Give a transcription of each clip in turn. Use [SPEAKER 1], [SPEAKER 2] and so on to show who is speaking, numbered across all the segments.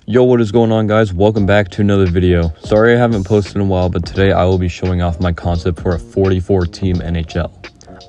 [SPEAKER 1] Yo, what is going on, guys? Welcome back to another video. Sorry I haven't posted in a while, but today I will be showing off my concept for a 44-team NHL.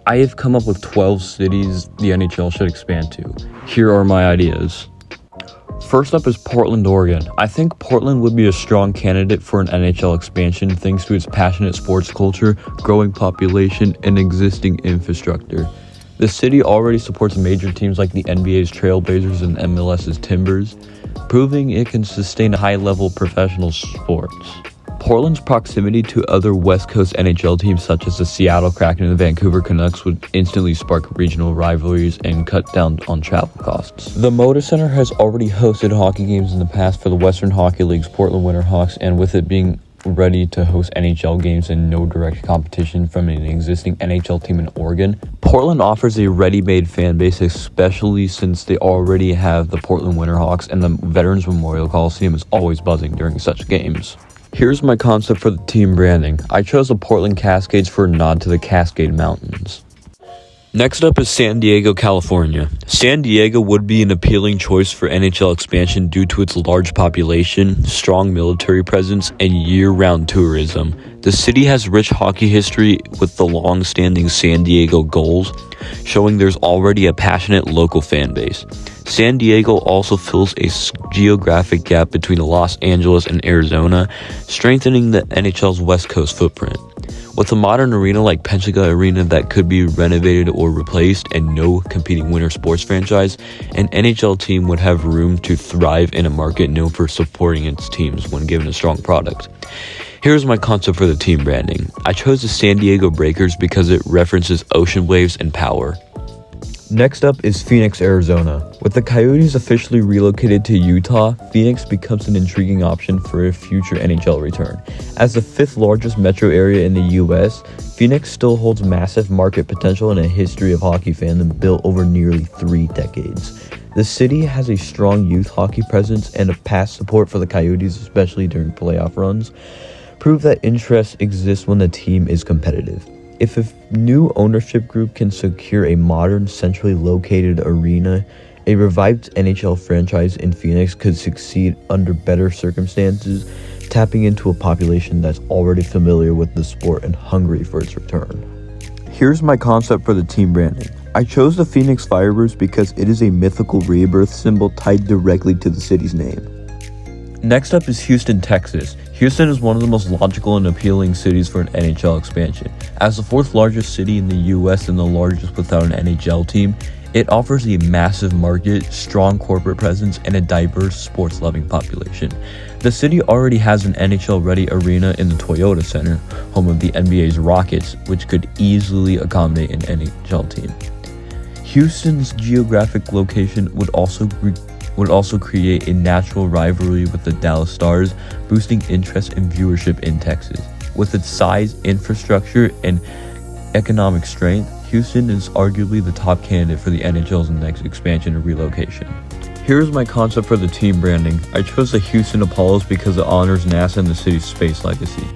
[SPEAKER 1] I have come up with 12 cities the NHL should expand to. Here are my ideas. First up is Portland, Oregon. I think Portland would be a strong candidate for an NHL expansion thanks to its passionate sports culture, growing population, and existing infrastructure. The city already supports major teams like the NBA's Trailblazers and MLS's Timbers, proving it can sustain high-level professional sports. Portland's proximity to other West Coast NHL teams such as the Seattle Kraken and the Vancouver Canucks would instantly spark regional rivalries and cut down on travel costs. The Moda Center has already hosted hockey games in the past for the Western Hockey League's Portland Winterhawks, and with it being ready to host NHL games and no direct competition from an existing NHL team in Oregon, Portland offers a ready-made fan base, especially since they already have the Portland Winterhawks, and the Veterans Memorial Coliseum is always buzzing during such games. Here's my concept for the team branding. I chose the Portland Cascades for a nod to the Cascade Mountains. Next up is San Diego, California. San Diego would be an appealing choice for NHL expansion due to its large population, strong military presence, and year-round tourism. The city has rich hockey history with the long-standing San Diego Gulls, showing there's already a passionate local fan base. San Diego also fills a geographic gap between Los Angeles and Arizona, strengthening the NHL's West Coast footprint. With a modern arena like Pensacola Arena that could be renovated or replaced and no competing winter sports franchise, an NHL team would have room to thrive in a market known for supporting its teams when given a strong product. Here's my concept for the team branding. I chose the San Diego Breakers because it references ocean waves and power. Next up is Phoenix, Arizona. With the Coyotes officially relocated to Utah, Phoenix becomes an intriguing option for a future NHL return. As the fifth largest metro area in the US, Phoenix still holds massive market potential and a history of hockey fandom built over nearly 3 decades. The city has a strong youth hockey presence, and a past support for the Coyotes, especially during playoff runs, prove that interest exists when the team is competitive. If a new ownership group can secure a modern, centrally located arena, a revived NHL franchise in Phoenix could succeed under better circumstances, tapping into a population that's already familiar with the sport and hungry for its return. Here's my concept for the team branding. I chose the Phoenix Firebirds because it is a mythical rebirth symbol tied directly to the city's name. Next up is Houston, Texas. Houston is one of the most logical and appealing cities for an NHL expansion. As the 4th largest city in the US and the largest without an NHL team, it offers a massive market, strong corporate presence, and a diverse sports-loving population. The city already has an NHL-ready arena in the Toyota Center, home of the NBA's Rockets, which could easily accommodate an NHL team. Houston's geographic location would also create a natural rivalry with the Dallas Stars, boosting interest and viewership in Texas. With its size, infrastructure, and economic strength, Houston is arguably the top candidate for the NHL's next expansion and relocation. Here's my concept for the team branding. I chose the Houston Apollos because it honors NASA and the city's space legacy.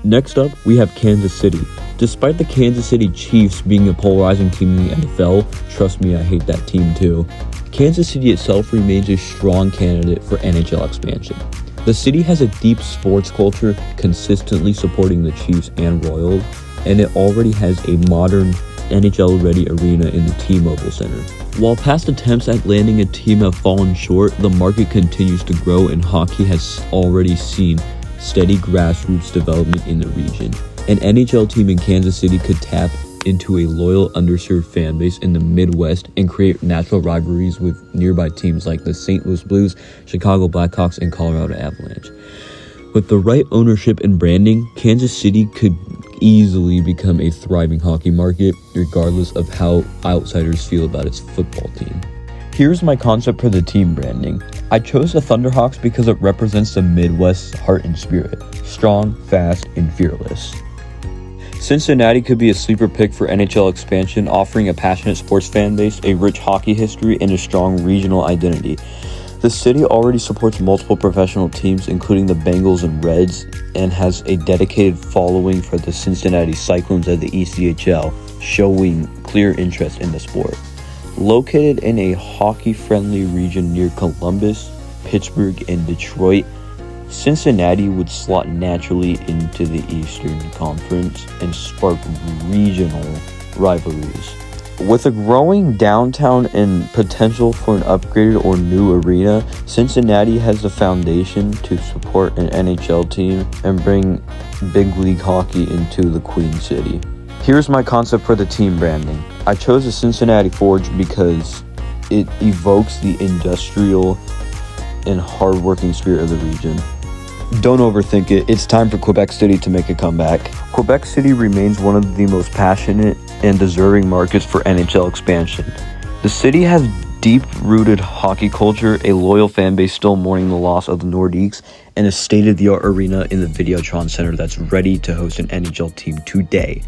[SPEAKER 1] Next up, we have Kansas City. Despite the Kansas City Chiefs being a polarizing team in the NFL, trust me, I hate that team too, Kansas City itself remains a strong candidate for NHL expansion. The city has a deep sports culture, consistently supporting the Chiefs and Royals, and it already has a modern NHL-ready arena in the T-Mobile Center. While past attempts at landing a team have fallen short, the market continues to grow, and hockey has already seen steady grassroots development in the region. An NHL team in Kansas City could tap into a loyal, underserved fan base in the Midwest and create natural rivalries with nearby teams like the St. Louis Blues, Chicago Blackhawks, and Colorado Avalanche. With the right ownership and branding, Kansas City could easily become a thriving hockey market, regardless of how outsiders feel about its football team. Here's my concept for the team branding. I chose the Thunderhawks because it represents the Midwest's heart and spirit, strong, fast, and fearless. Cincinnati could be a sleeper pick for NHL expansion, offering a passionate sports fan base, a rich hockey history, and a strong regional identity. The city already supports multiple professional teams, including the Bengals and Reds, and has a dedicated following for the Cincinnati Cyclones of the ECHL, showing clear interest in the sport. Located in a hockey-friendly region near Columbus, Pittsburgh, and Detroit, Cincinnati would slot naturally into the Eastern Conference and spark regional rivalries. With a growing downtown and potential for an upgraded or new arena, Cincinnati has the foundation to support an NHL team and bring big league hockey into the Queen City. Here's my concept for the team branding. I chose the Cincinnati Forge because it evokes the industrial and hardworking spirit of the region. Don't overthink it. It's time for Quebec City to make a comeback. Quebec City remains one of the most passionate and deserving markets for NHL expansion. The city has deep-rooted hockey culture, a loyal fan base still mourning the loss of the Nordiques, and a state-of-the-art arena in the Videotron Center that's ready to host an NHL team today.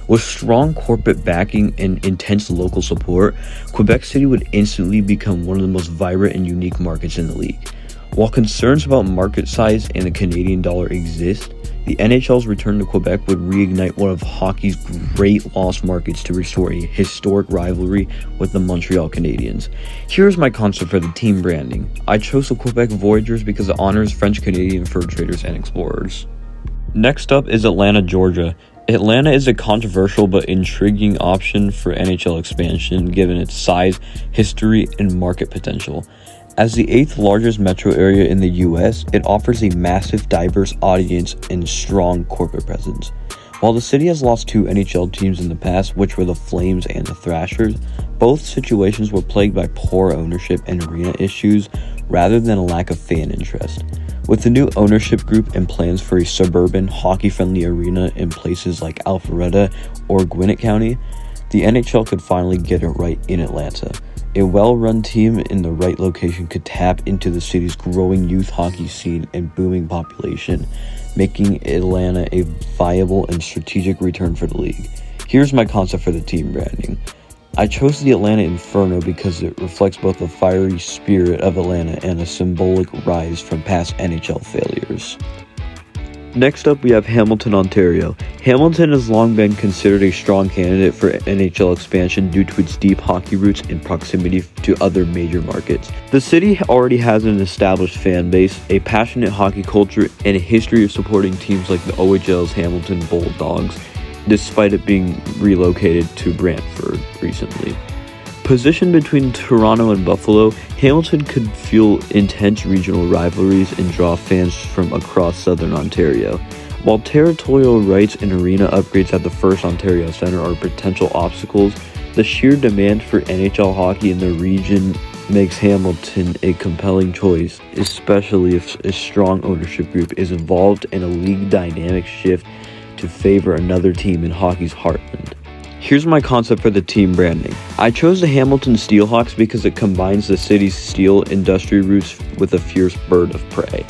[SPEAKER 1] With strong corporate backing and intense local support, Quebec City would instantly become one of the most vibrant and unique markets in the league. While concerns about market size and the Canadian dollar exist, the NHL's return to Quebec would reignite one of hockey's great lost markets to restore a historic rivalry with the Montreal Canadiens. Here's my concept for the team branding. I chose the Quebec Voyageurs because it honors French-Canadian fur traders and explorers. Next up is Atlanta, Georgia. Atlanta is a controversial but intriguing option for NHL expansion given its size, history, and market potential. As the 8th largest metro area in the US, it offers a massive, diverse audience and strong corporate presence. While the city has lost 2 NHL teams in the past, which were the Flames and the Thrashers, both situations were plagued by poor ownership and arena issues rather than a lack of fan interest. With the new ownership group and plans for a suburban, hockey-friendly arena in places like Alpharetta or Gwinnett County, the NHL could finally get it right in Atlanta. A well-run team in the right location could tap into the city's growing youth hockey scene and booming population, making Atlanta a viable and strategic return for the league. Here's my concept for the team branding. I chose the Atlanta Inferno because it reflects both the fiery spirit of Atlanta and a symbolic rise from past NHL failures. Next up, we have Hamilton, Ontario. Hamilton has long been considered a strong candidate for NHL expansion due to its deep hockey roots and proximity to other major markets. The city already has an established fan base, a passionate hockey culture, and a history of supporting teams like the OHL's Hamilton Bulldogs, despite it being relocated to Brantford recently. Positioned between Toronto and Buffalo, Hamilton could fuel intense regional rivalries and draw fans from across southern Ontario. While territorial rights and arena upgrades at the First Ontario Centre are potential obstacles, the sheer demand for NHL hockey in the region makes Hamilton a compelling choice, especially if a strong ownership group is involved and a league dynamic shift to favor another team in hockey's heartland. Here's my concept for the team branding. I chose the Hamilton Steelhawks because it combines the city's steel industry roots with a fierce bird of prey.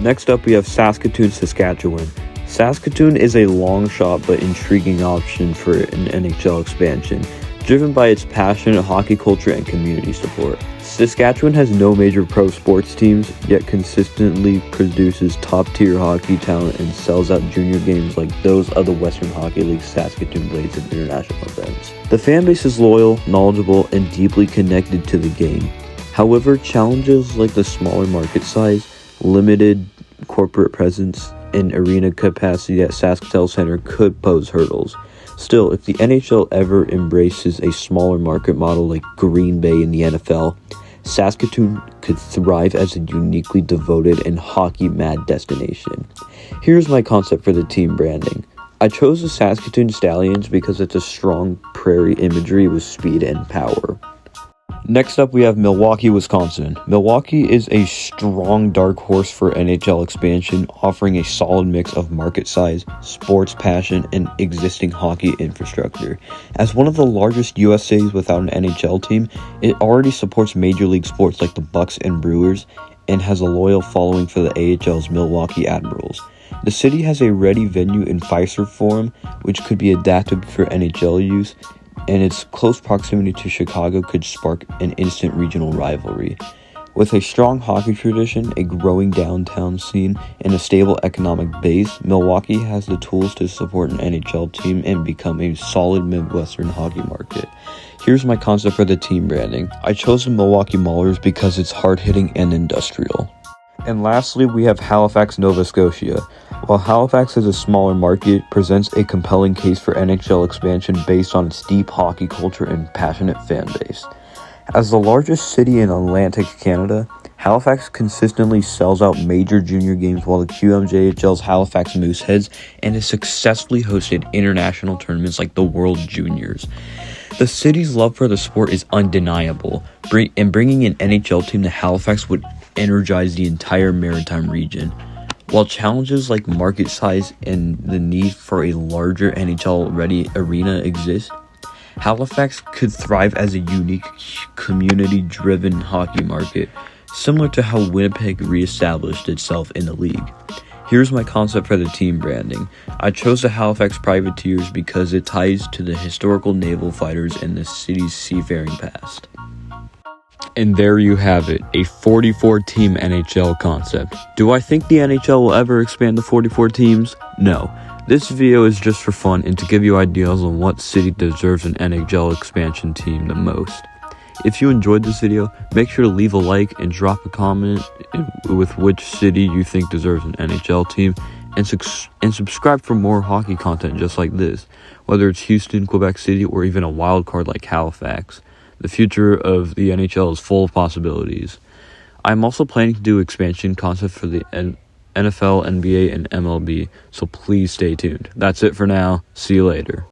[SPEAKER 1] Next up, we have Saskatoon, Saskatchewan. Saskatoon is a long shot but intriguing option for an NHL expansion, driven by its passionate hockey culture and community support. Saskatchewan has no major pro sports teams, yet consistently produces top-tier hockey talent and sells out junior games like those of the Western Hockey League's Saskatoon Blades at international events. The fan base is loyal, knowledgeable, and deeply connected to the game. However, challenges like the smaller market size, limited corporate presence, and arena capacity at Saskatoon Center could pose hurdles. Still, if the NHL ever embraces a smaller market model like Green Bay in the NFL, Saskatoon could thrive as a uniquely devoted and hockey-mad destination. Here's my concept for the team branding. I chose the Saskatoon Stallions because it's a strong prairie imagery with speed and power. Next up, we have Milwaukee, Wisconsin. Milwaukee is a strong dark horse for NHL expansion, offering a solid mix of market size, sports passion, and existing hockey infrastructure. As one of the largest US cities without an NHL team, it already supports major league sports like the Bucks and Brewers, and has a loyal following for the AHL's Milwaukee Admirals. The city has a ready venue in Fiserv Forum, which could be adapted for NHL use, and its close proximity to Chicago could spark an instant regional rivalry. With a strong hockey tradition, a growing downtown scene, and a stable economic base, Milwaukee has the tools to support an NHL team and become a solid Midwestern hockey market. Here's my concept for the team branding. I chose the Milwaukee Maulers because it's hard-hitting and industrial. And lastly, we have Halifax, Nova Scotia. While Halifax is a smaller market, presents a compelling case for NHL expansion based on its deep hockey culture and passionate fan base. As the largest city in Atlantic Canada, Halifax consistently sells out major junior games while the QMJHL's Halifax Mooseheads and has successfully hosted international tournaments like the World Juniors. The city's love for the sport is undeniable, and bringing an NHL team to Halifax would energize the entire maritime region. While challenges like market size and the need for a larger NHL-ready arena exist, Halifax could thrive as a unique, community-driven hockey market, similar to how Winnipeg reestablished itself in the league. Here's my concept for the team branding. I chose the Halifax Privateers because it ties to the historical naval fighters and the city's seafaring past. And there you have it, a 44-team NHL concept. Do I think the NHL will ever expand to 44 teams? No. This video is just for fun and to give you ideas on what city deserves an NHL expansion team the most. If you enjoyed this video, make sure to leave a like and drop a comment with which city you think deserves an NHL team, and subscribe for more hockey content just like this, whether it's Houston, Quebec City, or even a wild card like Halifax. The future of the NHL is full of possibilities. I'm also planning to do expansion concepts for the NFL, NBA, and MLB, so please stay tuned. That's it for now. See you later.